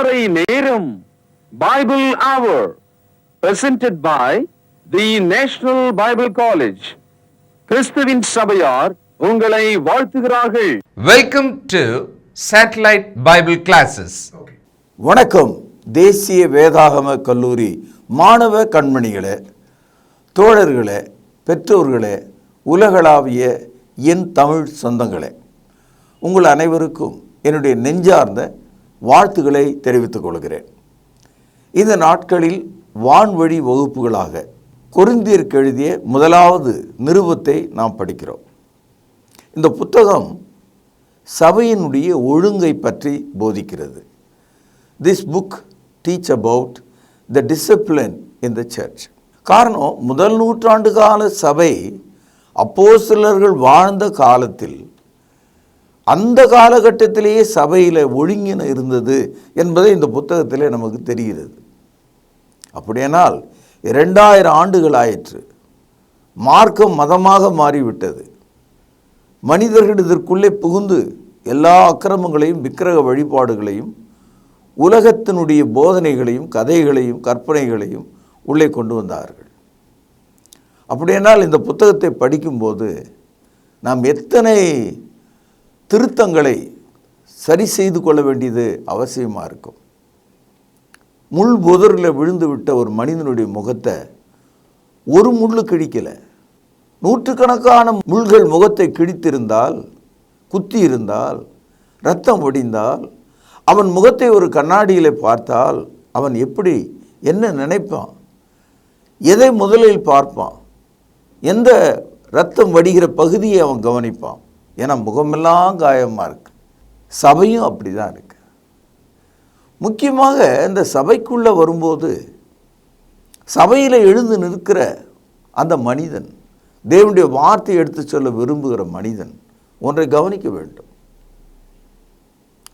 அதிகாலை நேரம் பைபிள் அவர் presented by the National Bible College. கிறிஸ்துவின் சபையார் உங்களை வாழ்த்துகிறார்கள். Welcome to Satellite Bible Classes. வணக்கம். தேசிய வேதாகம கல்லூரி மாணவ கண்மணிகளே, தோழர்களே, பெற்றோர்களே, உலகளாவிய என் தமிழ் சொந்தங்களே, உங்கள் அனைவருக்கும் என்னுடைய நெஞ்சார்ந்த வாழ்த்துக்களை தெரிவித்துக் கொள்கிறேன். இந்த நாட்களில் வான்வழி வகுப்புகளாக கொரிந்தியருக்கு எழுதிய முதலாவது நிருபத்தை நாம் படிக்கிறோம். இந்த புத்தகம் சபையினுடைய ஒழுங்கை பற்றி போதிக்கிறது. This book teach about the discipline in the church. காரணம், முதல் நூற்றாண்டு கால சபை அப்போஸ்தலர்கள் வாழ்ந்த காலத்தில் அந்த காலகட்டத்திலேயே சபையில் ஒழுங்கின இருந்தது என்பதை இந்த புத்தகத்திலே நமக்கு தெரிகிறது. அப்படியானால் 2000 ஆண்டுகள் ஆயிற்று. மார்க்கம் மதமாக மாறிவிட்டது. மனிதர்கள் இதற்குள்ளே புகுந்து எல்லா அக்கிரமங்களையும் விக்கிரக வழிபாடுகளையும் உலகத்தினுடைய போதனைகளையும் கதைகளையும் கற்பனைகளையும் உள்ளே கொண்டு வந்தார்கள். அப்படியானால் இந்த புத்தகத்தை படிக்கும்போது நாம் எத்தனை திருத்தங்களை சரி செய்து கொள்ள வேண்டியது அவசியமாக இருக்கும். முள் புதரில் விழுந்து விட்ட ஒரு மனிதனுடைய முகத்தை ஒரு முள்ளு கிழிக்கலை. நூற்றுக்கணக்கான முள்கள் முகத்தை கிழித்திருந்தால், குத்தி இருந்தால், இரத்தம் வடிந்தால், அவன் முகத்தை ஒரு கண்ணாடியில் பார்த்தால் அவன் எப்படி என்ன நினைப்பான்? எதை முதலில் பார்ப்பான்? எந்த இரத்தம் வடிகிற பகுதியை அவன் கவனிப்பான்? ஏன்னா முகமெல்லாம் காயமாக இருக்கு. சபையும் அப்படி தான் இருக்கு. முக்கியமாக இந்த சபைக்குள்ளே வரும்போது சபையில் எழுந்து நிற்கிற அந்த மனிதன், தேவனுடைய வார்த்தையை எடுத்து சொல்ல விரும்புகிற மனிதன் ஒன்றை கவனிக்க வேண்டும்.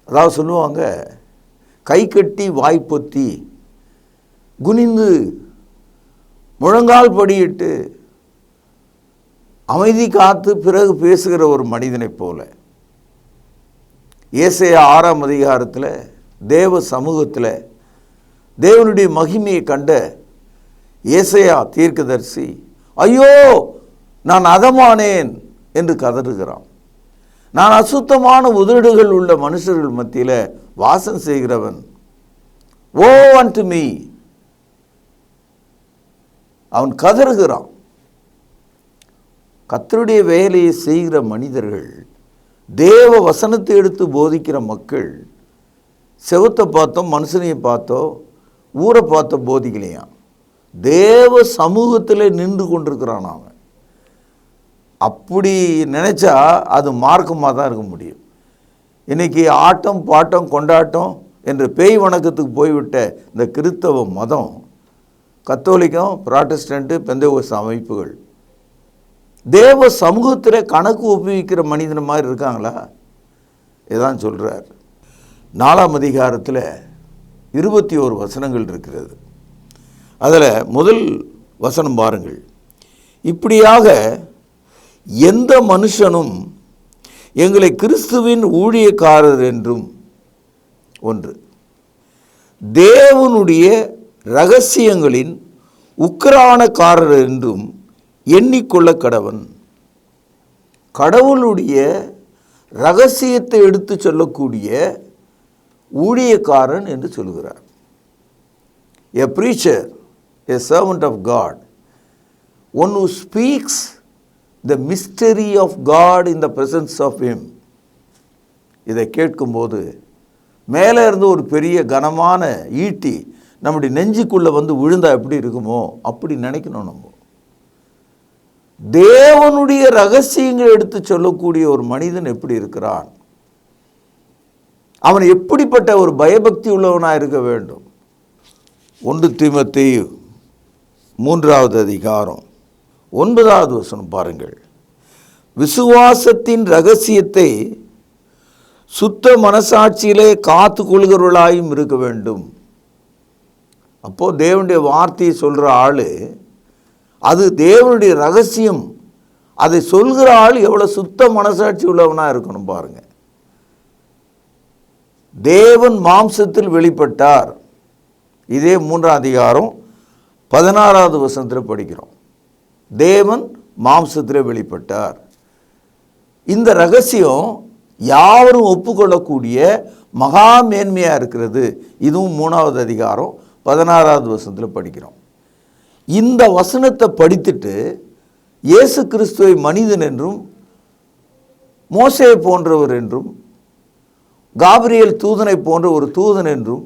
அதாவது சொல்லுவாங்க, கை கட்டி வாய்ப்பொத்தி குனிந்து முழங்கால் படியிட்டு அமைதி காத்து பிறகு பேசுகிற ஒரு மனிதனைப் போல. ஏசாயா 6ஆம் அதிகாரத்தில் தேவ சமூகத்தில் தேவனுடைய மகிமையை கண்ட ஏசாயா தீர்க்கதரிசி, ஐயோ நான் அதமானேன் என்று கதறுகிறான். நான் அசுத்தமான உதடுகள் உள்ள மனுஷர்கள் மத்தியில் வாசம் செய்கிறவன், ஓ அன்டு மீ. அவன் கதறுகிறான். கர்த்தருடைய வேலையை செய்கிற மனிதர்கள், தேவ வசனத்தை எடுத்து போதிக்கிற மக்கள், செவத்தை பார்த்தோம், மனுஷனையை பார்த்தோ, ஊரை பார்த்தோ போதிக்கலையாம். தேவ சமூகத்தில் நின்று கொண்டிருக்கிறான் அவன். அப்படி நினச்சா அது மார்க்கமாக தான் இருக்க முடியும். இன்றைக்கி ஆட்டம் பாட்டம் கொண்டாட்டம் என்று பேய் வணக்கத்துக்கு போய்விட்ட இந்த கிறிஸ்தவ மதம், கத்தோலிக்கம், புராட்டஸ்டன்ட்டு, பெந்தேகோஸ்து அமைப்புகள் தேவ சமூகத்தில் கணக்கு ஒப்புவிக்கிற மனிதன் மாதிரி இருக்காங்களா? இதான் சொல்கிறார். 4ஆம் அதிகாரத்தில் 21 வசனங்கள் இருக்கிறது. அதில் முதல் வசனம் பாருங்கள். இப்படியாக எந்த மனுஷனும் எங்களை கிறிஸ்துவின் ஊழியக்காரர் என்றும், ஒன்று, தேவனுடைய இரகசியங்களின் உக்கிரானக்காரர் என்றும் எண்ணிக்கொள்ள கடவன். கடவுளுடைய இரகசியத்தை எடுத்து சொல்லக்கூடிய ஊழியக்காரன் என்று சொல்கிறார். A preacher, a servant of God, one who speaks the mystery of God in the presence of him. இதை கேட்கும்போது மேலே இருந்து ஒரு பெரிய கனமான ஈட்டி நம்முடைய நெஞ்சுக்குள்ளே வந்து விழுந்தா எப்படி இருக்குமோ அப்படி நினைக்கணும். நம்ம தேவனுடைய ரகசியங்களை எடுத்து சொல்லக்கூடிய ஒரு மனிதன் எப்படி இருக்கிறான்? அவன் எப்படிப்பட்ட ஒரு பயபக்தி உள்ளவனாக இருக்க வேண்டும்? 1 தீமோத்தேயு 3ஆவது அதிகாரம் 9ஆவது வசனம் பாருங்கள். விசுவாசத்தின் இரகசியத்தை சுத்த மனசாட்சியிலே காத்து கொள்கிறவர்களாயும் இருக்க வேண்டும். அப்போது தேவனுடைய வார்த்தையை சொல்கிற ஆள், அது தேவனுடைய ரகசியம், அதை சொல்கிற ஆள் எவ்வளோ சுத்த மனசாட்சி உள்ளவனாக இருக்கணும் பாருங்கள். தேவன் மாம்சத்தில் வெளிப்பட்டார். இதே 3ஆம் அதிகாரம் 16வது வசனத்தில் படிக்கிறோம். தேவன் மாம்சத்தில் வெளிப்பட்டார். இந்த ரகசியம் யாவரும் ஒப்புக்கொள்ளக்கூடிய மகா மேன்மையாக இருக்கிறது. இதுவும் 3வது அதிகாரம் 16வது வசனத்தில் படிக்கிறோம். இந்த வசனத்தை படித்துட்டு இயேசு கிறிஸ்துவை மனிதன் என்றும் மோசே போன்றவர் என்றும் காபிரியேல் தூதனை போன்ற ஒரு தூதன் என்றும்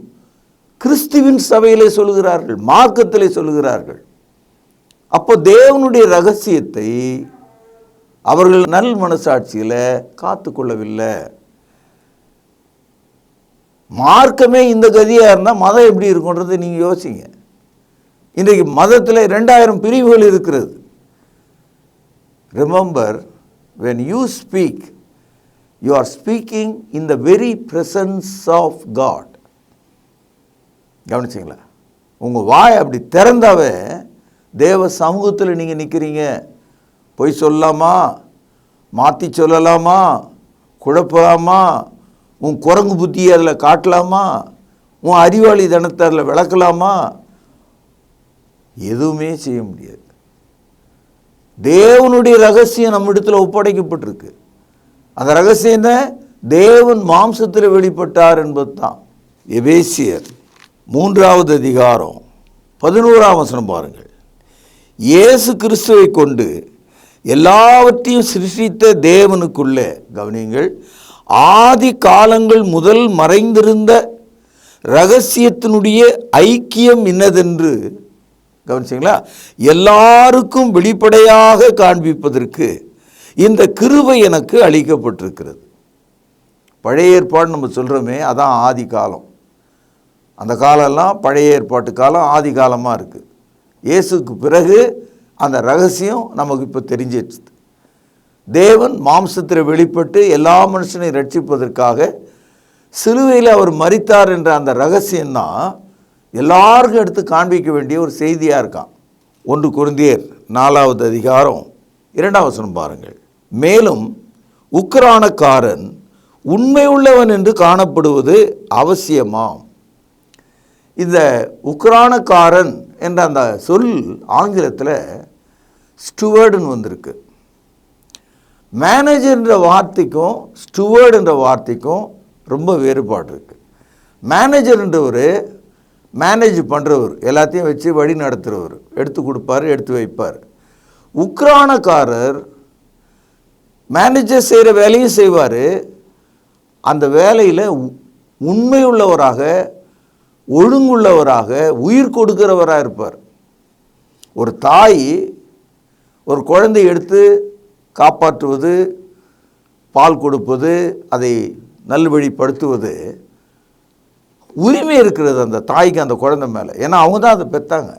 கிறிஸ்துவின் சபையிலே சொல்லுகிறார்கள், மார்க்கத்திலே சொல்லுகிறார்கள். அப்போ தேவனுடைய ரகசியத்தை அவர்கள் நல் மனசாட்சியில் காத்து கொள்ளவில்லை. மார்க்கமே இந்த கதியாக இருந்தால் மதம் எப்படி இருக்குன்றது நீங்கள் யோசிங்க. இன்றைக்கு மதத்தில் 2000 பிரிவுகள் இருக்கிறது. Remember, when you speak, you are speaking in the very presence of God. கவனிச்சிங்களா? உங்கள் வாய் அப்படி திறந்தாவே தேவ சமூகத்தில் நீங்கள் நிற்கிறீங்க. பொய் சொல்லலாமா, மாற்றி சொல்லலாமா, குழப்பலாமா, உன் குரங்கு புத்தியை அதில் காட்டலாமா, உன் அறிவாளி தனத்தை அதில் விளக்கலாமா? எதுவுமே செய்ய முடியாது. தேவனுடைய ரகசியம் நம்ம இடத்துல ஒப்படைக்கப்பட்டிருக்கு. அந்த ரகசியம் தான் தேவன் மாம்சத்தில் வெளிப்பட்டார் என்பது தான். எபேசியர் 3வது அதிகாரம் 11ஆம் வசனம் பாருங்கள். இயேசு கிறிஸ்துவை கொண்டு எல்லாவற்றையும் சிருஷ்டித்த தேவனுக்குள்ளே, கவனியுங்கள், ஆதி காலங்கள் முதல் மறைந்திருந்த இரகசியத்தினுடைய ஐக்கியம் இன்னதென்று, கவனிச்சிங்களா, எல்லாருக்கும் வெளிப்படையாக காண்பிப்பதற்கு இந்த கிருபை எனக்கு அளிக்கப்பட்டிருக்கிறது. பழைய ஏற்பாடு நம்ம சொல்கிறோமே, அதான் ஆதி காலம். அந்த காலம்லாம் பழைய ஏற்பாட்டு காலம், ஆதி காலமாக இருக்குது. இயேசுக்கு பிறகு அந்த ரகசியம் நமக்கு இப்போ தெரிஞ்சிடுச்சு. தேவன் மாம்சத்தில் வெளிப்பட்டு எல்லா மனுஷனையும் ரட்சிப்பதற்காக சிலுவையில் அவர் மரித்தார் என்ற அந்த ரகசியம்தான் எல்லாருக்கும் எடுத்து காண்பிக்க வேண்டிய ஒரு செய்தியாக இருக்கான். 1 கொரிந்தியர் 4வது அதிகாரம் 2ஆம் வசனம் பாருங்கள். மேலும் உக்கிரானக்காரன் உண்மை உள்ளவன் என்று காணப்படுவது அவசியமாம். இந்த உக்கிரானக்காரன் என்ற அந்த சொல் ஆங்கிலத்தில் ஸ்டுவர்டுன்னு வந்திருக்கு. மேனேஜர் என்ற வார்த்தைக்கும் ஸ்டுவர்டு என்ற வார்த்தைக்கும் ரொம்ப வேறுபாடு இருக்குது. மேனேஜர் என்றவர் மேனேஜ் பண்ணுறவர், எல்லாத்தையும் வச்சு வழி நடத்துகிறவர், எடுத்து கொடுப்பார், எடுத்து வைப்பார். உக்கிரானக்காரர் மேனேஜர் செய்கிற வேலையும் செய்வார், அந்த வேலையில் உண்மையுள்ளவராக, ஒழுங்குள்ளவராக, உயிர் கொடுக்கிறவராக இருப்பார். ஒரு தாய் ஒரு குழந்தை எடுத்து காப்பாற்றுவது, பால் கொடுப்பது, அதை நல்வழிப்படுத்துவது உரிமை இருக்கிறது அந்த தாய்க்கு அந்த குழந்தை மேலே. ஏன்னா அவங்க தான் அதை பெற்றாங்க.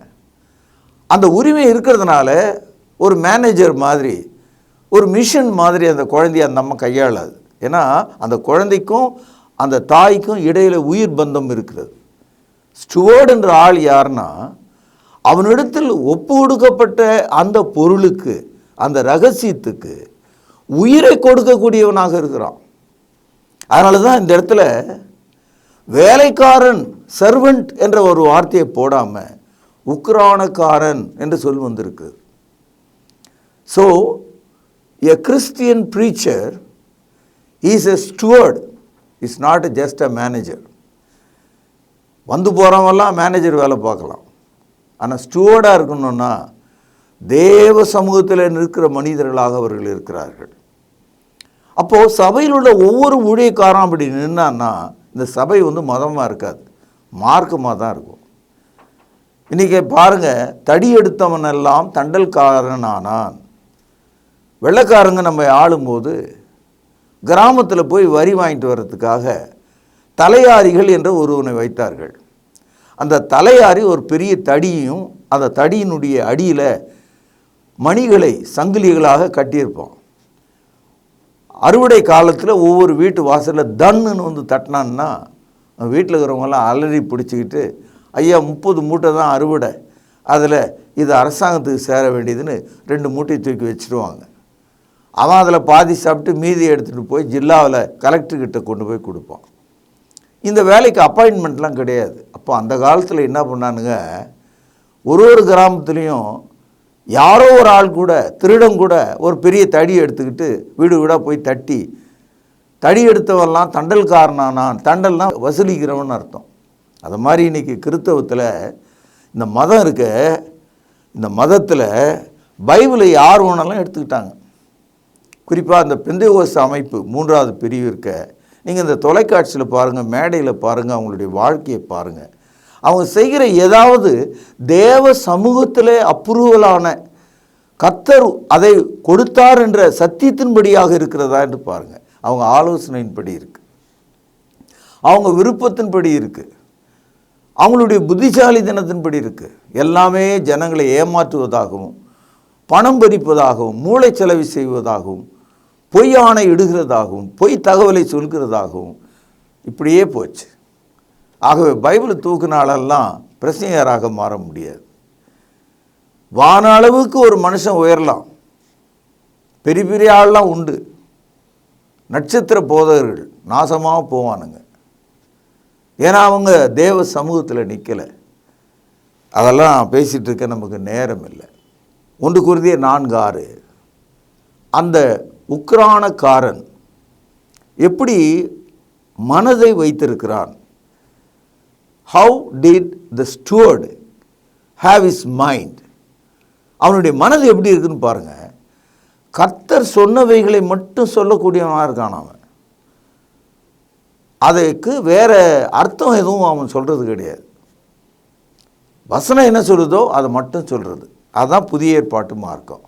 அந்த உரிமை இருக்கிறதுனால ஒரு மேனேஜர் மாதிரி, ஒரு மிஷன் மாதிரி அந்த குழந்தைய அந்த அம்மா கையாளாது. ஏன்னா அந்த குழந்தைக்கும் அந்த தாய்க்கும் இடையில் உயிர் பந்தம் இருக்கிறது. ஸ்டுவர்ட் என்ற ஆள் யாருன்னா, அவனிடத்தில் ஒப்பு கொடுக்கப்பட்ட அந்த பொருளுக்கு, அந்த ரகசியத்துக்கு உயிரை கொடுக்கக்கூடியவனாக இருக்கிறான். அதனால தான் இந்த இடத்துல வேலைக்காரன், சர்வெண்ட் என்ற ஒரு வார்த்தையை போடாமல் உக்கிரானக்காரன் என்று சொல் வந்திருக்கு. So a Christian preacher is a steward, is not just a manager. வந்து போகிறவங்கெல்லாம் மேனேஜர் வேலை பார்க்கலாம். ஆனால் ஸ்டுவர்டாக இருக்கணும்னா தேவ சமூகத்தில் இருக்கிற மனிதர்களாக அவர்கள் இருக்கிறார்கள். அப்போது சபையில் உள்ள ஒவ்வொரு ஊழியக்காரன் அப்படி நின்னான்னா இந்த சபை மதமாக இருக்காது, மார்க்கமாக தான் இருக்கும். இன்றைக்கி பாருங்கள், தடி எடுத்தவனெல்லாம் தண்டல்காரன் ஆனான். வெள்ளைக்காரங்க நம்ம ஆளும்போது கிராமத்தில் போய் வரி வாங்கிட்டு வர்றதுக்காக தலையாரிகள் என்ற ஒருவனை வைத்தார்கள். அந்த தலையாரி ஒரு பெரிய தடியையும் அந்த தடியினுடைய அடியில் மணிகளை சங்கிலிகளாக கட்டியிருப்போம். அறுவடை காலத்தில் ஒவ்வொரு வீட்டு வாசலில் தன்னுன்னு தட்டினான்னா வீட்டில் இருக்கிறவங்களாம் அலறி பிடிச்சிக்கிட்டு, ஐயா 30 மூட்டை தான் அறுவடை, அதில் இது அரசாங்கத்துக்கு சேர வேண்டியதுன்னு 2 மூட்டை தூக்கி வச்சுருவாங்க. அவன் அதில் பாதி சாப்பிட்டு மீதி எடுத்துகிட்டு போய் ஜில்லாவில் கலெக்டர்கிட்ட கொண்டு போய் கொடுப்பான். இந்த வேலைக்கு அப்பாயின்மெண்ட்லாம் கிடையாது. அப்போ அந்த காலத்தில் என்ன பண்ணானுங்க, ஒரு கிராமத்துலேயும் யாரோ ஒரு ஆள் கூட, திருடன் கூட ஒரு பெரிய தடி எடுத்துக்கிட்டு வீடு வீடாக போய் தடி எடுத்தவெல்லாம் தண்டல்காரனானான். தண்டல்னா வசூலிக்கிறவன் அர்த்தம். அது மாதிரி இன்றைக்கி கிறிஸ்தவத்தில் இந்த மதம் இருக்க, இந்த மதத்தில் பைபிளை யார் வேணாலும் எடுத்துக்கிட்டாங்க. குறிப்பாக அந்த பெந்தேகோஸ்து அமைப்பு 3வது பிரிவு இருக்க, நீங்கள் இந்த தொலைக்காட்சியில் பாருங்கள், மேடையில் பாருங்கள், அவங்களுடைய வாழ்க்கையை பாருங்கள். அவங்க செய்கிற ஏதாவது தேவ சமூகத்தில் அப்ரூவலான கர்த்தர் அதை கொடுத்தார் என்ற சத்தியத்தின்படியாக இருக்கிறதா என்று பாருங்கள். அவங்க ஆலோசனையின்படி இருக்குது, அவங்க விருப்பத்தின்படி இருக்குது, அவங்களுடைய புத்திசாலித்தனத்தின்படி இருக்குது. எல்லாமே ஜனங்களை ஏமாற்றுவதாகவும், பணம் பறிப்பதாகவும், மூளை செலவு செய்வதாகவும், பொய் ஆணை இடுகிறதாகவும், பொய் தகவலை சொல்கிறதாகவும் இப்படியே போச்சு. ஆகவே பைபிள் தூக்குனாலெல்லாம் பிரசங்கியராக மாற முடியாது. வான அளவுக்கு ஒரு மனுஷன் உயரலாம், பெரிய பெரிய ஆள்லாம் உண்டு, நட்சத்திர போதகர்கள் நாசமாக போவானுங்க. ஏன்னா அவங்க தேவ சமூகத்தில் நிற்கலை. அதெல்லாம் பேசிகிட்டு இருக்க நமக்கு நேரம் இல்லை. 1 கொரிந்தியர் 4:6 அந்த உக்கிரானக்காரன் எப்படி மனதை வைத்திருக்கிறான். How did the steward have his mind? அவனுடைய மனது எப்படி இருக்குன்னு பாருங்க. கர்த்தர் சொன்னவைகளை மட்டும் சொல்லக்கூடியவனாக இருக்கான் அவன். அதுக்கு வேற அர்த்தம் எதுவும் அவன் சொல்கிறது கிடையாது. வசனம் என்ன சொல்லுதோ அதை மட்டும் சொல்கிறது. அதுதான் புதிய ஏற்பாட்டு மார்க்கம்.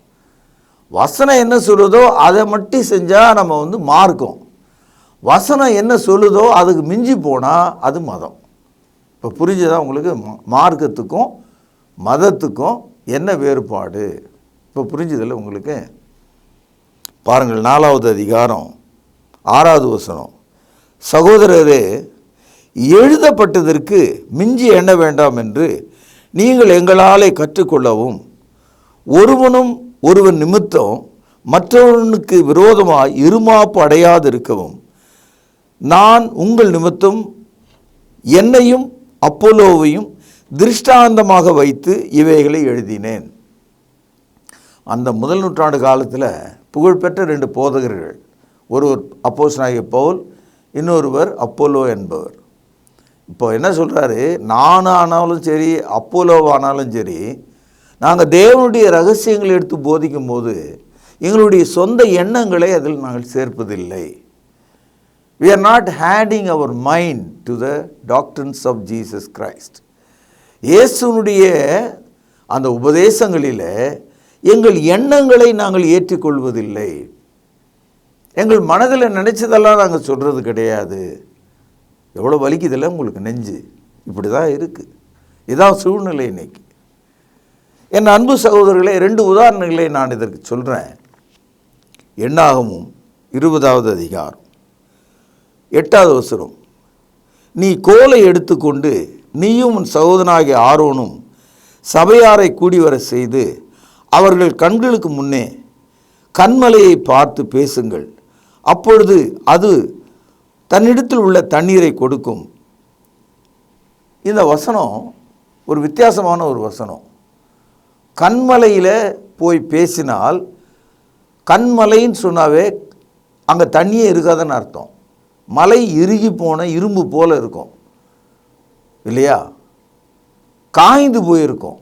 வசனம் என்ன சொல்லுதோ அதை மட்டும் செஞ்சால் நம்ம மார்க்கம். வசனம் என்ன சொல்லுதோ அதுக்கு மிஞ்சி போனால் அது மதம். இப்போ புரிஞ்சுதான் உங்களுக்கு மார்க்கத்துக்கும் மதத்துக்கும் என்ன வேறுபாடு? இப்போ புரிஞ்சுதில்ல உங்களுக்கு? பாருங்கள், 4வது அதிகாரம் 6வது வசனம். சகோதரரே, எழுதப்பட்டதற்கு மிஞ்சி எண்ண வேண்டாம் என்று நீங்கள் எங்களாலே கற்றுக்கொள்ளவும், ஒருவனும் ஒருவன் நிமித்தம் மற்றவனுக்கு விரோதமாய் இருமாப்பு அடையாதிருக்கவும், நான் உங்கள் நிமித்தம் என்னையும் அப்போலோவையும் திருஷ்டாந்தமாக வைத்து இவைகளை எழுதினேன். அந்த முதல் நூற்றாண்டு காலத்தில் புகழ்பெற்ற 2 போதகர்கள், ஒருவர் அப்போஸ்தலனாகிய பவுல், இன்னொருவர் அப்போலோ என்பவர். இப்போ என்ன சொல்கிறாரு, நானானாலும் சரி அப்போலோவானாலும் சரி, நாங்கள் தேவனுடைய ரகசியங்களை எடுத்து போதிக்கும் போது எங்களுடைய சொந்த எண்ணங்களை அதில் நாங்கள் சேர்ப்பதில்லை. We are not adding our mind to the doctrines of Jesus Christ. இயேசுனுடைய அந்த உபதேசங்களில் எங்கள் எண்ணங்களை நாங்கள் ஏற்றுக்கொள்வதில்லை. எங்கள் மனதில் நினைச்சதெல்லாம் நாங்கள் சொல்கிறது கிடையாது. எவ்வளோ வலிக்குதில்லை உங்களுக்கு நெஞ்சு? இப்படி தான் இருக்குது. இதான் சூழ்நிலை இன்னைக்கு. என் அன்பு சகோதரர்களே, 2 உதாரணங்களை நான் இதற்கு சொல்கிறேன். என்னாகமும் 20வது அதிகாரம் 8வது வசனம். நீ கோலை எடுத்துக்கொண்டு நீயும் உன் சகோதரனாகிய ஆரோனும் சபையாரை கூடி வர செய்து அவர்கள் கண்களுக்கு முன்னே கன்மலையை பார்த்து பேசுங்கள். அப்பொழுது அது தன்னிடத்தில் உள்ள தண்ணீரை கொடுக்கும். இந்த வசனம் ஒரு வித்தியாசமான ஒரு வசனம். கன்மலையில் போய் பேசினால், கன்மலைன்னு சொன்னாவே அங்கே தண்ணியே இருக்காதுன்னு அர்த்தம். மலை இறுகி போன இரும்பு போல் இருக்கும் இல்லையா, காய்ந்து போயிருக்கும்.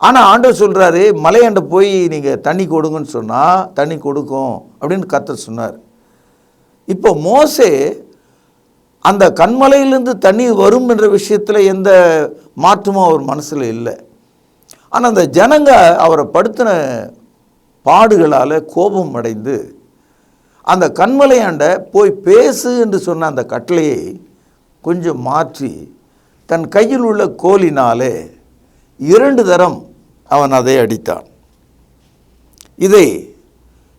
ஆனால் ஆண்டவர் சொல்கிறாரு, மலையாண்ட போய் நீங்கள் தண்ணி கொடுங்கன்னு சொன்னால் தண்ணி கொடுக்கும் அப்படின்னு கர்த்தர் சொன்னார். இப்போ மோசே அந்த கன்மலையிலேருந்து தண்ணீர் வரும் என்ற விஷயத்தில் எந்த மாற்றமும் அவர் மனசில் இல்லை. ஆனால் அந்த ஜனங்க அவரை படுத்தின பாடுகளால் கோபம் அடைந்து அந்த கன்மலையாண்ட போய் பேசு என்று சொன்ன அந்த கட்டளையை கொஞ்சம் மாற்றி தன் கையில் உள்ள கோலினாலே 2 தரம் அவன் அதை அடித்தான். இதை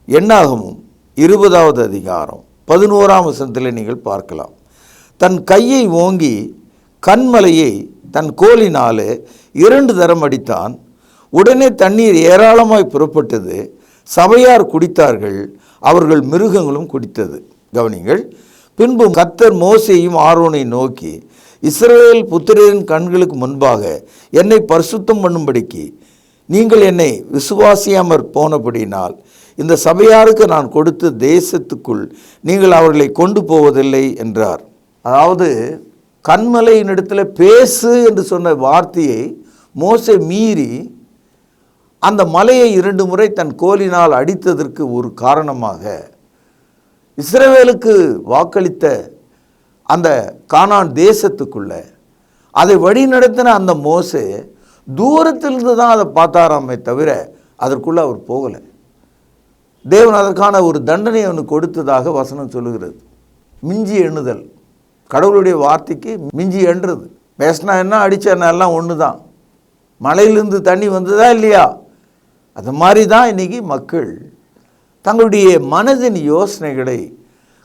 என்னாகமும் 20வது அதிகாரம் 11ஆம் வசனத்தில் நீங்கள் பார்க்கலாம். தன் கையை ஓங்கி கன்மலையை தன் கோலினாலே 2 தரம் அடித்தான். உடனே தண்ணீர் ஏராளமாய் புறப்பட்டது. சபையார் குடித்தார்கள், அவர்கள் மிருகங்களும் குடித்தது. கவனிங்கள், பின்பு கர்த்தர் மோசேயும் ஆரோனை நோக்கி, இஸ்ரவேல் புத்திரரின் கண்களுக்கு முன்பாக என்னை பரிசுத்தம் பண்ணும்படிக்கு நீங்கள் என்னை விசுவாசியாமற் போனபடினால் இந்த சபையாருக்கு நான் கொடுத்த தேசத்துக்குள் நீங்கள் அவர்களை கொண்டு போவதில்லை என்றார். அதாவது கன்மலையின் இடத்துல பேசு என்று சொன்ன வார்த்தையை மோசே மீறி அந்த மலையை 2 முறை தன் கோலினால் அடித்ததற்கு ஒரு காரணமாக இஸ்ரவேலுக்கு வாக்களித்த அந்த கானான் தேசத்துக்குள்ள அதை வழி நடத்தின அந்த மோசே தூரத்திலிருந்து தான் அதை பார்த்தாராமே தவிர அதற்குள்ளே அவர் போகலை. தேவன் அதற்கான ஒரு தண்டனை அவனுக்கு கொடுத்ததாக வசனம் சொல்லுகிறது. மிஞ்சி எண்ணுதல், கடவுளுடைய வார்த்தைக்கு மிஞ்சி எண்ணுறது. பேசினா என்ன, அடித்தா எல்லாம் ஒன்று தான். மலையிலிருந்து தண்ணி வந்ததா இல்லையா? அது மாதிரி தான் இன்றைக்கி மக்கள் தங்களுடைய மனதின் யோசனைகளை,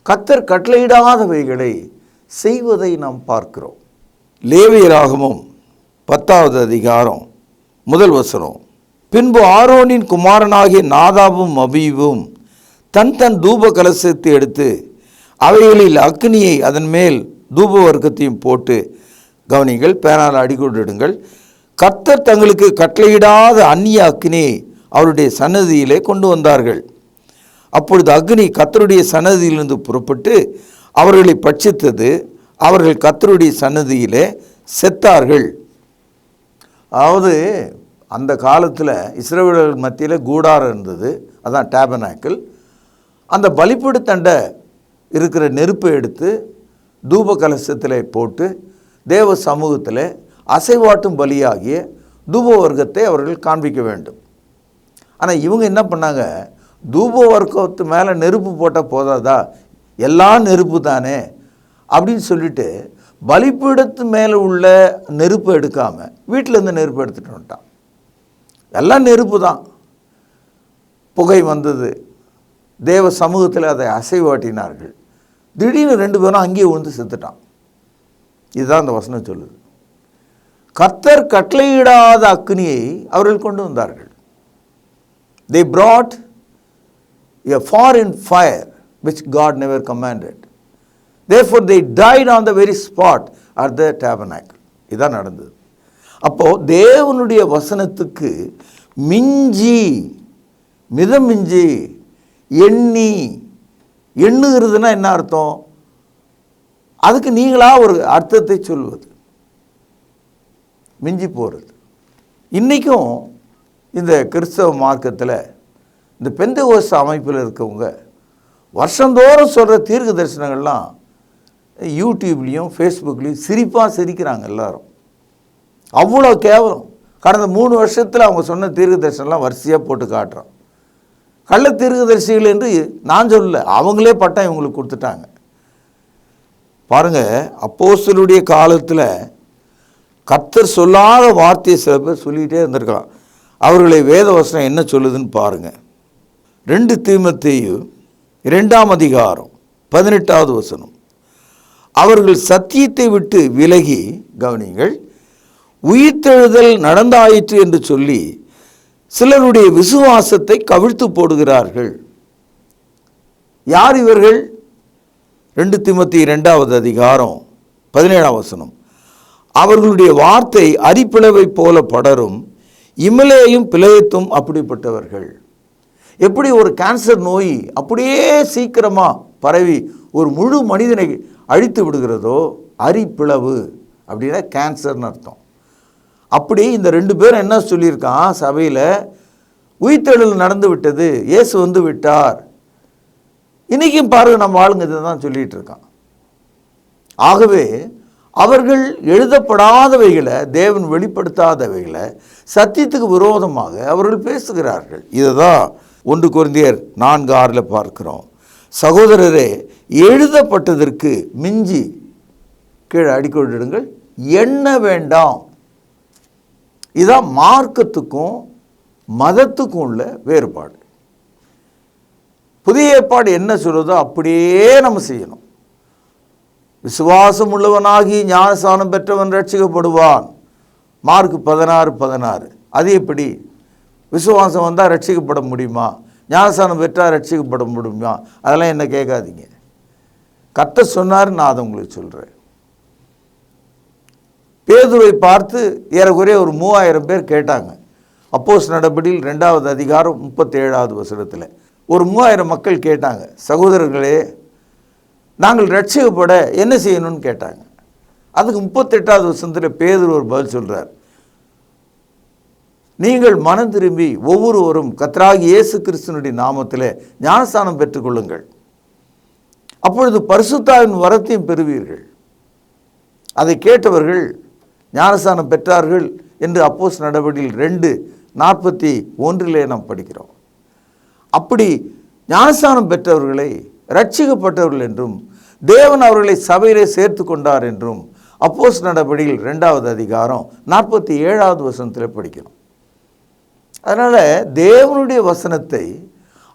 கர்த்தர் கட்டளையிடாதவைகளை செய்வதை நாம் பார்க்கிறோம். லேவியராகமம் 10வது அதிகாரம் 1 வசனம். பின்பு ஆரோனின் குமாரனாகிய நாதாபும் அபீவும் தன் தூப கலசத்தை எடுத்து அவைகளில் அக்னியை அதன் மேல் தூப வர்க்கத்தையும் போட்டு, கவனிங்கள், பேனால் அடிக்கொண்டிடுங்கள், கர்த்தர் தங்களுக்கு கட்டளையிடாத அந்நிய அக்னியை அவருடைய சன்னதியிலே கொண்டு வந்தார்கள். அப்பொழுது அக்னி கர்த்தருடைய சன்னதியிலிருந்து புறப்பட்டு அவர்களை பட்சித்தது. அவர்கள் கர்த்தருடைய சன்னதியிலே செத்தார்கள். அதாவது அந்த காலத்தில் இஸ்ரவேலர்கள் மத்தியில் கூடாரம் இருந்தது, அதான் டேபர்னாக்கிள். அந்த பலிபீடத்தண்டை இருக்கிற நெருப்பை எடுத்து தூப கலசத்தில் போட்டு தேவ சமூகத்தில் அசைவாட்டும் பலியாகிய தூப வர்க்கத்தை அவர்கள் காண்பிக்க வேண்டும். ஆனால் இவங்க என்ன பண்ணாங்க, தூப வர்க்கத்து மேலே நெருப்பு போட்டால் போதாதா, எல்லாம் நெருப்பு தானே அப்படின்னு சொல்லிட்டு பலிபீடத்து மேலே உள்ள நெருப்பை எடுக்காமல் வீட்டிலேருந்து நெருப்பு எடுத்துகிட்டு வந்துட்டான். எல்லாம் நெருப்பு தான். புகை வந்தது, தேவ சமூகத்தில் அதை அசைவாட்டினார்கள். திடீர்னு 2 பேரும் அங்கேயே விழுந்து செத்துட்டான். இதுதான் அந்த வசனம் சொல்லுது. கர்த்தர் கட்டளையிடாத அக்னியை அவர்கள் கொண்டு வந்தார்கள். They brought a foreign fire which God never commanded. Therefore they died on the very spot at the tabernacle. இதான் நடந்தது. அப்போது தேவனுடைய வசனத்துக்கு மிஞ்சி, மிதமிஞ்சி, எண்ணுகிறதுனா என்ன அர்த்தம்? அதுக்கு நீங்களாக ஒரு அர்த்தத்தை சொல்வது, மிஞ்சி போகிறது. இன்றைக்கும் இந்த கிறிஸ்தவ மார்க்கத்தில் இந்த பெந்தெகோஸ்து அமைப்பில் இருக்கவங்க வருஷந்தோறும் சொல்கிற தீர்க்க தரிசனங்கள்லாம் யூடியூப்லேயும் ஃபேஸ்புக்லேயும் சிரிக்கிறாங்க எல்லாரும். அவ்வளோ கேவலம். கடந்த 3 வருஷத்தில் அவங்க சொன்ன தீர்க்க தரிசனம்லாம் வரிசையாக போட்டு காட்டுறான். கள்ள தீர்க்கதரிசிகள் என்று நான் சொல்லலை, அவங்களே பட்டம் இவங்களுக்கு கொடுத்துட்டாங்க. பாருங்கள், அப்போஸ்தலருடைய காலத்தில் கர்த்தர் சொல்லாத வார்த்தையை சில பேர் சொல்லிகிட்டே இருந்திருக்கலாம். அவர்களை வேத வசனம் என்ன சொல்லுதுன்னு பாருங்கள். 2 தீமோத்தேயு 2ஆம் அதிகாரம் 18வது வசனம். அவர்கள் சத்தியத்தை விட்டு விலகி, கவனிங்கள், உயிர்த்தெழுதல் நடந்தாயிற்று என்று சொல்லி சிலருடைய விசுவாசத்தை கவிழ்த்து போடுகிறார்கள். யார் இவர்கள்? 2 தீமோத்தேயு 2வது அதிகாரம் 17ஆம் வசனம். அவர்களுடைய வார்த்தை அரிப்பிளவை போல படரும், இமலேயும் பிளேத்தும் அப்படிப்பட்டவர்கள். எப்படி ஒரு கேன்சர் நோய் அப்படியே சீக்கிரமாக பரவி ஒரு முழு மனிதனை அழித்து விடுகிறதோ, அரிப்பிளவு அப்படின்னா கேன்சர்னு அர்த்தம். அப்படி இந்த 2 பேரும் என்ன சொல்லியிருக்கான், சபையில் உயிர்த்தெழுதல் நடந்து விட்டது, இயேசு வந்து விட்டார். இன்றைக்கும் பாருங்க, நம்ம ஆளுங்க இதை தான் சொல்லிகிட்டு இருக்கான். ஆகவே அவர்கள் எழுதப்படாதவைகளை, தேவன் வெளிப்படுத்தாதவைகளை சத்தியத்துக்கு விரோதமாக அவர்கள் பேசுகிறார்கள். இதை தான் 1 கொரிந்தியர் 4:6 பார்க்கிறோம். சகோதரரே, எழுதப்பட்டதற்கு மிஞ்சி, கீழே அடிக்கொண்டிடுங்கள், எண்ண வேண்டாம். இதான் மார்க்கத்துக்கும் மதத்துக்கும் உள்ள வேறுபாடு. புதிய ஏற்பாடு என்ன சொல்றதோ அப்படியே நம்ம செய்யணும். விசுவாசம் உள்ளவனாகி ஞானஸ்நானம் பெற்றவன் ரட்சிக்கப்படுவான். மார்க் 16:16. அது எப்படி? விசுவாசம் வந்தால் ரட்சிக்கப்பட முடியுமா? ஞானஸ்நானம் பெற்றால் ரட்சிக்கப்பட முடியுமா? அதெல்லாம் என்ன கேட்காதீங்க. கர்த்தர் சொன்னார், நான் அதை உங்களுக்கு சொல்கிறேன். பேதுருவை பார்த்து ஏறக்குறைய ஒரு 3000 பேர் கேட்டாங்க. அப்போஸ்தலர் நடபடியில் 2வது அதிகாரம் 37வது வசனத்தில் ஒரு 3000 மக்கள் கேட்டாங்க, சகோதரர்களே நாங்கள் ரட்சிக்கப்பட என்ன செய்யணும்னு கேட்டாங்க. அதுக்கு 38வது வசனத்தில் பேதுரு ஒரு பதில் சொல்கிறார், நீங்கள் மனம் திரும்பி ஒவ்வொருவரும் கர்த்தராகிய இயேசு கிறிஸ்துவினுடைய நாமத்தில் ஞானஸ்நானம் பெற்றுக்கொள்ளுங்கள், அப்பொழுது பரிசுத்தாவின் வரத்தையும் பெறுவீர்கள். அதை கேட்டவர்கள் ஞானஸ்நானம் பெற்றார்கள் என்று அப்போஸ்தலர் நடபடியில் 2:41 நாம் படிக்கிறோம். அப்படி ஞானஸ்நானம் பெற்றவர்களை ரட்சிக்கப்பட்டவர்கள் என்றும் தேவன் அவர்களை சபையிலே சேர்த்து கொண்டார் என்றும் அப்போஸ்தலர் நடபடியில் 2வது அதிகாரம் 47வது வசனத்தில் படிக்கிறோம். அதனால் தேவனுடைய வசனத்தை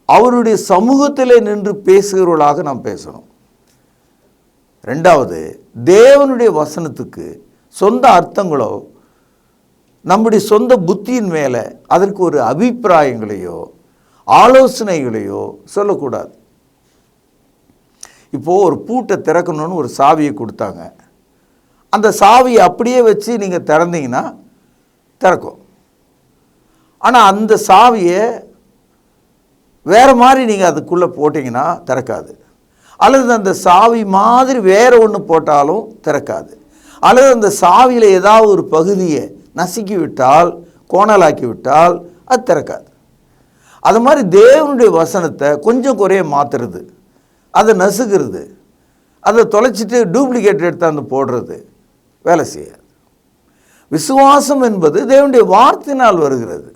அவருடைய சமூகத்திலே நின்று பேசுகிறவர்களாக நாம் பேசணும். 2வது, தேவனுடைய வசனத்துக்கு சொந்த அர்த்தங்களோ நம்முடைய சொந்த புத்தியின் மேலே அதற்கு ஒரு அபிப்பிராயங்களையோ ஆலோசனைகளையோ சொல்லக்கூடாது. இப்போது ஒரு பூட்டை திறக்கணும்னு ஒரு சாவியை கொடுத்தாங்க. அந்த சாவியை அப்படியே வச்சு நீங்கள் திறந்தீங்கன்னா திறக்கும். ஆனால் அந்த சாவியை வேறு மாதிரி நீங்கள் அதுக்குள்ளே போட்டிங்கன்னா திறக்காது. அல்லது அந்த சாவி மாதிரி வேறு ஒன்று போட்டாலும் திறக்காது. அல்லது அந்த சாவியில் ஏதாவது ஒரு பகுதியை நசுக்கி விட்டால், கோணலாக்கி விட்டால் அது திறக்காது. அது மாதிரி தேவனுடைய வசனத்தை கொஞ்சம் குறைய மாற்றுறது, அதை நசுக்கிறது, அதை தொலைச்சிட்டு டூப்ளிகேட் எடுத்தாந்து போடுறது வேலை செய்யாது. விசுவாசம் என்பது தேவனுடைய வார்த்தையினால் வருகிறது.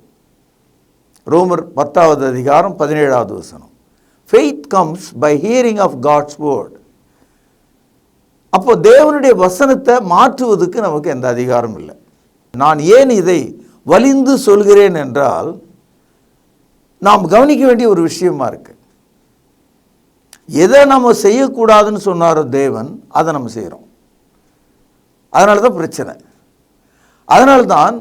ரோமர் 10வது அதிகாரம் 17வது வசனம், faith comes by hearing of God's word. அப்போ தேவனுடைய வசனத்தை மாற்றுவதற்கு நமக்கு எந்த அதிகாரம் இல்லை. நான் ஏன் இதை வலிந்து சொல்கிறேன் என்றால், நாம் கவனிக்க வேண்டிய ஒரு விஷயமா இருக்கு. எதை நம்ம செய்யக்கூடாதுன்னு சொன்னாரோ தேவன், அதை நம்ம செய்கிறோம். அதனால தான் பிரச்சனை. அதனால்தான்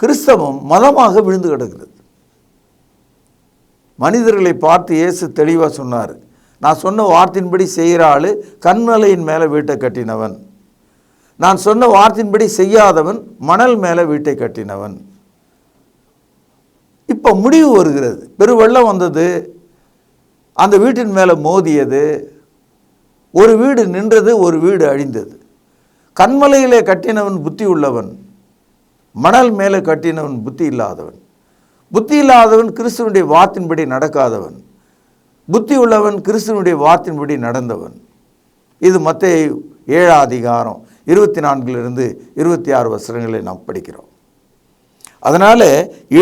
கிறிஸ்தவம் மதமாக விழுந்து கிடக்கிறது. மனிதர்களை பார்த்து இயேசு தெளிவாக சொன்னார், நான் சொன்ன வார்த்தையின்படி செய்கிற ஆள் கன்மலையின் மேலே வீட்டை கட்டினவன், நான் சொன்ன வார்த்தையின்படி செய்யாதவன் மணல் மேலே வீட்டை கட்டினவன். இப்போ முடிவு வருகிறது. பெருவெள்ளம் வந்தது, அந்த வீட்டின் மேலே மோதியது, ஒரு வீடு நின்றது, ஒரு வீடு அழிந்தது. கன்மலையிலே கட்டினவன் புத்தி உள்ளவன், மணல் மேலே கட்டினவன் புத்தி இல்லாதவன். புத்தி இல்லாதவன் கிறிஸ்துவனுடைய வார்த்தையின்படி நடக்காதவன், புத்தி உள்ளவன் கிறிஸ்துவனுடைய வார்த்தையின்படி நடந்தவன். இது மத்தேயு 7வது அதிகாரம் 24 to 26 வசனங்களை நாம் படிக்கிறோம். அதனால்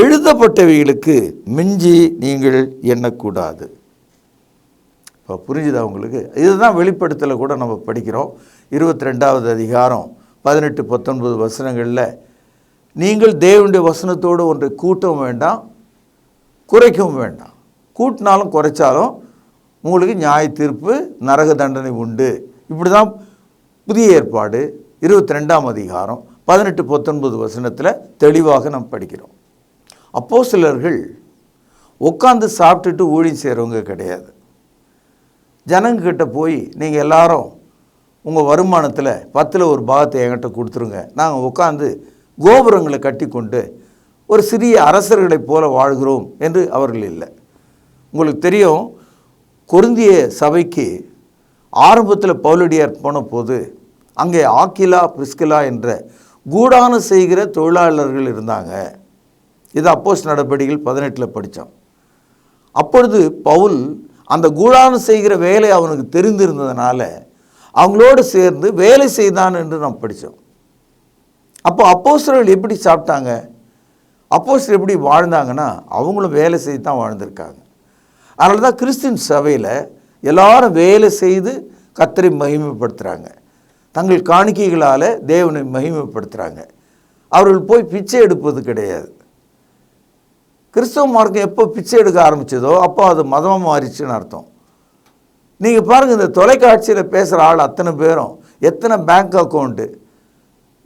எழுதப்பட்டவைகளுக்கு மிஞ்சி நீங்கள் எண்ணக்கூடாது. இப்போ புரிஞ்சுதா உங்களுக்கு? இதுதான் வெளிப்படுத்தலை கூட நம்ம படிக்கிறோம். 22வது அதிகாரம் 18-19 வசனங்களில், நீங்கள் தேவனுடைய வசனத்தோடு ஒன்றை கூட்டவும் வேண்டாம், குறைக்கவும் வேண்டாம். கூட்டினாலும் குறைச்சாலும் உங்களுக்கு நியாய தீர்ப்பு, நரக தண்டனை உண்டு. இப்படி தான் புதிய ஏற்பாடு 22ஆம் அதிகாரம் 18-19 வசனத்தில் தெளிவாக நாம் படிக்கிறோம். அப்போஸ்தலர்கள் உட்காந்து சாப்பிட்டுட்டு ஊழியம் செய்கிறவங்க கிடையாது. ஜனங்கிட்ட போய் நீங்கள் எல்லாரும் உங்கள் வருமானத்தில் 10ல் ஒரு பாகத்தை என்கிட்ட கொடுத்துருங்க, நாங்கள் உட்காந்து கோபுரங்களை கட்டி கொண்டு ஒரு சிறிய அரசர்களைப் போல வாழ்கிறோம் என்று அவர்கள் இல்லை. உங்களுக்கு தெரியும், கொரிந்திய சபைக்கு ஆரம்பத்தில் பவுலடியார் போன போது அங்கே ஆக்கிலா பிரிஸ்கிலா என்ற கூடான செய்கிற தொழிலாளர்கள் இருந்தாங்க. இது அப்போஸ்தலர் நடபடிகள் 18 படித்தோம். அப்பொழுது பவுல் அந்த கூடான செய்கிற வேலை அவனுக்கு தெரிந்திருந்ததுனால அவங்களோடு சேர்ந்து வேலை செய்தான் என்று நாம் படித்தோம். அப்போ அப்போஸ்தலர்கள் எப்படி சாப்பிட்டாங்க, அப்போஸ்தலர் எப்படி வாழ்ந்தாங்கன்னா அவங்களும் வேலை செய்து தான் வாழ்ந்திருக்காங்க. அதனால தான் கிறிஸ்டின் சபையில் எல்லாரும் வேலை செய்து கர்த்தரை மகிமைப்படுத்துகிறாங்க, தங்கள் காணிக்கைகளால் தேவனை மகிமைப்படுத்துகிறாங்க. அவர்கள் போய் பிச்சை எடுப்பது கிடையாது. கிறிஸ்தவ மார்க்கம் எப்போ பிச்சை எடுக்க ஆரம்பித்ததோ அப்போ அது மதமாக மாறிச்சுன்னு அர்த்தம். நீங்கள் பாருங்கள், இந்த தொலைக்காட்சியில் பேசுகிற ஆள் அத்தனை பேரும் எத்தனை பேங்க் அக்கௌண்ட்டு,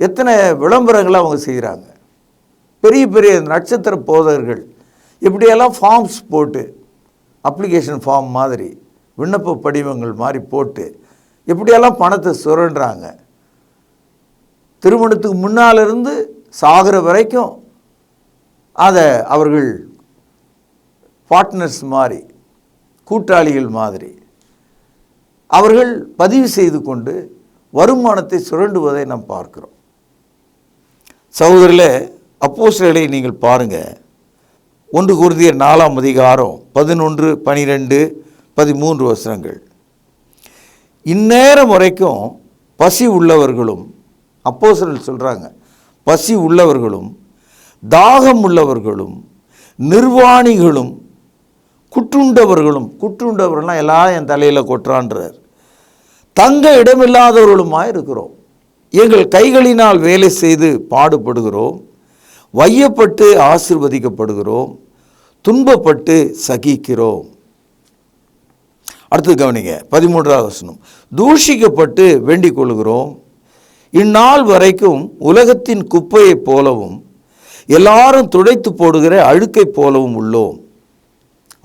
எத்தனை விளம்பரங்களை அவங்க செய்கிறாங்க. பெரிய பெரிய நட்சத்திர போதகர்கள் இப்படியெல்லாம் ஃபார்ம்ஸ் போட்டு, அப்ளிகேஷன் ஃபார்ம் மாதிரி விண்ணப்ப படிவங்கள் மாதிரி போட்டு எப்படியெல்லாம் பணத்தை சுரண்டுறாங்க. திருமணத்துக்கு முன்னாலிருந்து சாகிற வரைக்கும் அதை அவர்கள் பார்ட்னர்ஸ் மாதிரி, கூட்டாளிகள் மாதிரி அவர்கள் பதிவு செய்து கொண்டு வருமானத்தை சுரண்டுவதை நாம் பார்க்கிறோம். சகோதரர்களே, அப்போஸ்தலர்களை நீங்கள் பாருங்கள். 1 கொரிந்தியர் 4ஆம் அதிகாரம் 11, 12, 13 வசனங்கள். இந்நேரம் வரைக்கும் பசி உள்ளவர்களும், அப்போஸ்தலர்கள் சொல்கிறாங்க, பசி உள்ளவர்களும் தாகம் உள்ளவர்களும் நிர்வாணிகளும் குற்றுண்டவர்கள்லாம் எல்லாம் என் தலையில் கொட்டுறான்றார், தங்க இடமில்லாதவர்களுமாய் இருக்கிறோம். எங்கள் கைகளினால் வேலை செய்து பாடுபடுகிறோம், வையப்பட்டு ஆசீர்வதிக்கப்படுகிறோம், துன்பப்பட்டு சகிக்கிறோம். அடுத்து கவனிங்க 13ஆவது வசனம். தூஷிக்கப்பட்டு வேண்டிக் கொள்கிறோம், இந்நாள் வரைக்கும் உலகத்தின் குப்பையைப் போலவும் எல்லாரும் துடைத்து போடுகிற அழுக்கை போலவும் உள்ளோம்.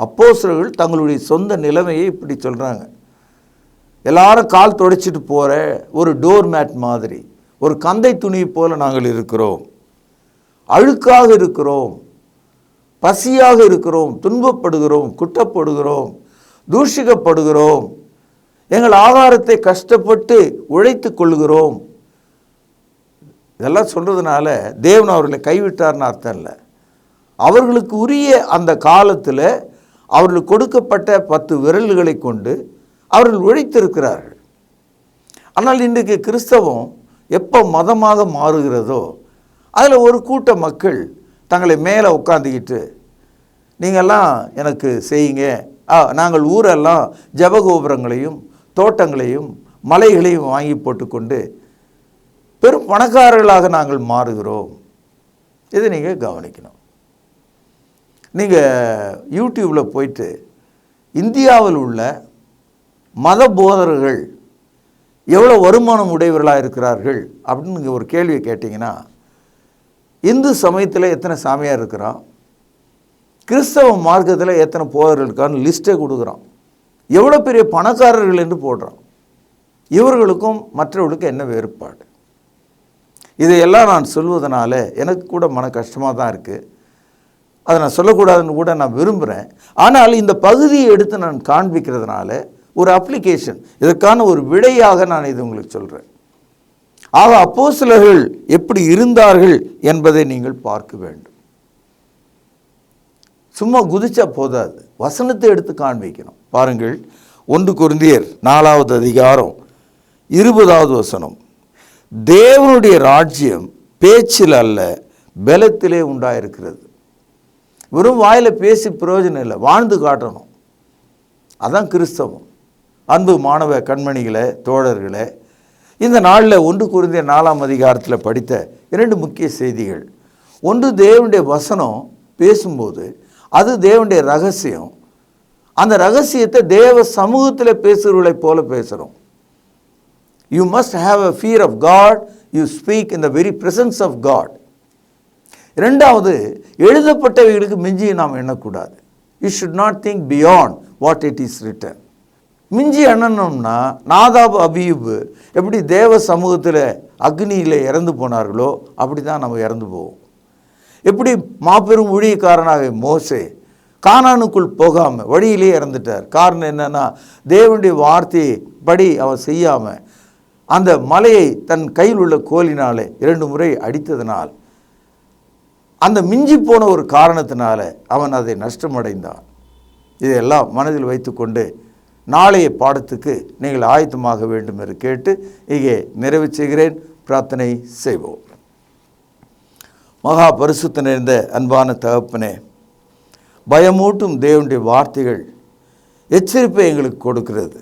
அப்போஸ்தலர்கள் தங்களுடைய சொந்த நிலைமையை இப்படி சொல்கிறாங்க. எல்லாரும் கால் துடைச்சிட்டு போகிற ஒரு டோர் மேட் மாதிரி, ஒரு கந்தை துணி போல நாங்கள் இருக்கிறோம், அழுக்காக இருக்கிறோம், பசியாக இருக்கிறோம், துன்பப்படுகிறோம், குட்டப்படுகிறோம், தூஷிக்கப்படுகிறோம், எங்கள் ஆகாரத்தை கஷ்டப்பட்டு உழைத்து கொள்கிறோம். இதெல்லாம் சொல்கிறதுனால தேவன் அவர்களை கைவிட்டார்னு அர்த்தம் இல்லை. அவர்களுக்கு உரிய அந்த காலத்தில் அவர்களுக்கு கொடுக்கப்பட்ட 10 விரல்களை கொண்டு அவர்கள் உழைத்திருக்கிறார்கள். ஆனால் இன்றைக்கு கிறிஸ்தவம் எப்போ மதமாக மாறுகிறதோ அதில் ஒரு கூட்ட மக்கள் தங்களை மேலே உட்காந்துக்கிட்டு நீங்கள்லாம் எனக்கு செய்யுங்க, நாங்கள் ஊரெல்லாம் ஜபகோபுரங்களையும் தோட்டங்களையும் மலைகளையும் வாங்கி போட்டுக்கொண்டு பெரும் பணக்காரர்களாக நாங்கள் மாறுகிறோம். இதை நீங்கள் கவனிக்கணும். நீங்கள் யூடியூப்பில் போயிட்டு இந்தியாவில் உள்ள மத போதகர்கள் எவ்வளோ வருமானம் உடையவர்களாக இருக்கிறார்கள் அப்படின்னு நீங்கள் ஒரு கேள்வியை கேட்டிங்கன்னா, இந்து சமயத்தில் எத்தனை சாமியார் இருக்கிறான், கிறிஸ்தவ மார்க்கத்தில் எத்தனை போதகர்கள் இருக்கான்னு லிஸ்ட்டே கொடுக்குறான், எவ்வளோ பெரிய பணக்காரர்கள் என்று போடுறான். இவர்களுக்கும் மற்றவர்களுக்கும் என்ன வேறுபாடு? இதையெல்லாம் நான் சொல்வதனால எனக்கு கூட மன கஷ்டமாக தான் இருக்குது. அதை நான் சொல்லக்கூடாதுன்னு கூட நான் விரும்புகிறேன். ஆனால் இந்த பகுதியை எடுத்து நான் காண்பிக்கிறதுனால ஒரு அப்ளிகேஷன், இதற்கான ஒரு விடையாக நான் இது உங்களுக்கு சொல்கிறேன். ஆக அப்போஸ்தலர்கள் எப்படி இருந்தார்கள் என்பதை நீங்கள் பார்க்க வேண்டும். சும்மா குதிச்சா போதாது, வசனத்தை எடுத்து காண்பிக்கணும். பாருங்கள், 1 கொரிந்தியர் 4ஆவது அதிகாரம் 20ஆவது வசனம். தேவனுடைய ராஜ்யம் பேச்சில் அல்ல பலத்திலே உண்டாயிருக்கிறது. வெறும் வாயில் பேசி பிரயோஜனம் இல்லை, வாழ்ந்து காட்டணும். அதான் கிறிஸ்தவம். அன்பு மாணவ கண்மணிகளே, தோழர்களே, இந்த நாளில் 1 கொரிந்தியர் 4ஆம் அதிகாரத்தில் படித்த 2 முக்கிய செய்திகள். ஒன்று, தேவனுடைய வசனம் பேசும்போது அது தேவனுடைய ரகசியம். அந்த ரகசியத்தை தேவ சமூகத்தில் பேசுகிறவர்களை போல பேசுகிறோம். You must have a fear of God. You speak in the very presence of God. இரண்டாவது, எழுதப்பட்டவைகளுக்கு மிஞ்சி நாம் எண்ணக்கூடாது. You should not think beyond what it is written. மிஞ்சி எண்ணணும்னா நாதாப் அபியூப் எப்படி தேவ சமூகத்தில் அக்னியில் இறந்து போனார்களோ அப்படி தான் நம்ம இறந்து போவோம். எப்படி மாபெரும் ஊழியக்காரனாக மோசே கானானுக்குள் போகாமல் வழியிலே இறந்துட்டார். காரணம் என்னன்னா, தேவனுடைய வார்த்தையை படி அவன் செய்யாமல் அந்த மலையை தன் கையில் உள்ள கோலினாலே 2 முறை அடித்ததனால், அந்த மிஞ்சி போன ஒரு காரணத்தினால அவன் அதை நஷ்டமடைந்தான். இதையெல்லாம் மனதில் வைத்துக்கொண்டு நாளைய பாடத்துக்கு நீங்கள் ஆயத்தமாக வேண்டும் என்று கேட்டு இங்கே நிறைவு செய்கிறேன். பிரார்த்தனை செய்வோம். மகா பரிசுத்த நிறைந்த அன்பான தகப்பனே, பயமூட்டும் தேவனுடைய வார்த்தைகள் எச்சரிப்பை எங்களுக்கு கொடுக்கிறது.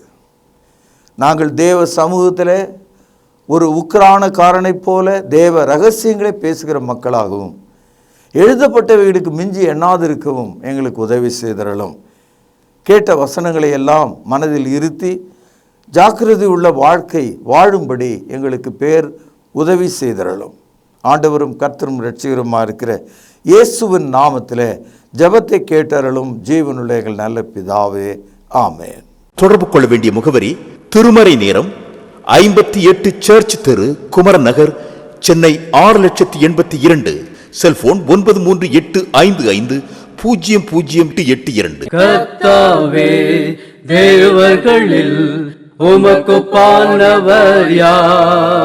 நாங்கள் தேவ சமூகத்தில் ஒரு உக்கிரானக்காரனைப் போல தேவ ரகசியங்களை பேசுகிற மக்களாகவும் எழுதப்பட்டவைகளுக்கு மிஞ்சி எண்ணாதிருக்கவும் எங்களுக்கு உதவி செய்தரலும். கேட்ட வசனங்களை எல்லாம் மனதில் இருத்தி ஜாக்கிரதை உள்ள வாழ்க்கை வாழும்படி எங்களுக்கு உதவி செய்தரலும். ஆண்டவரும் கர்த்தரும் இரட்சகருமாக இருக்கிற இயேசுவின் நாமத்தில் ஜெபத்தை கேட்டறலும். ஜீவனுள்ள எங்கள் நல்ல பிதாவே, ஆமென். தொடர்பு கொள்ள வேண்டிய முகவரி திருமறை நேரம் 58 சர்ச் தெரு, குமரன் நகர், சென்னை 6,82,000. செல்போன் 9385500882. கர்த்தாவே, தேவர்களில் உமக்கு ஒப்பானவர் யார்?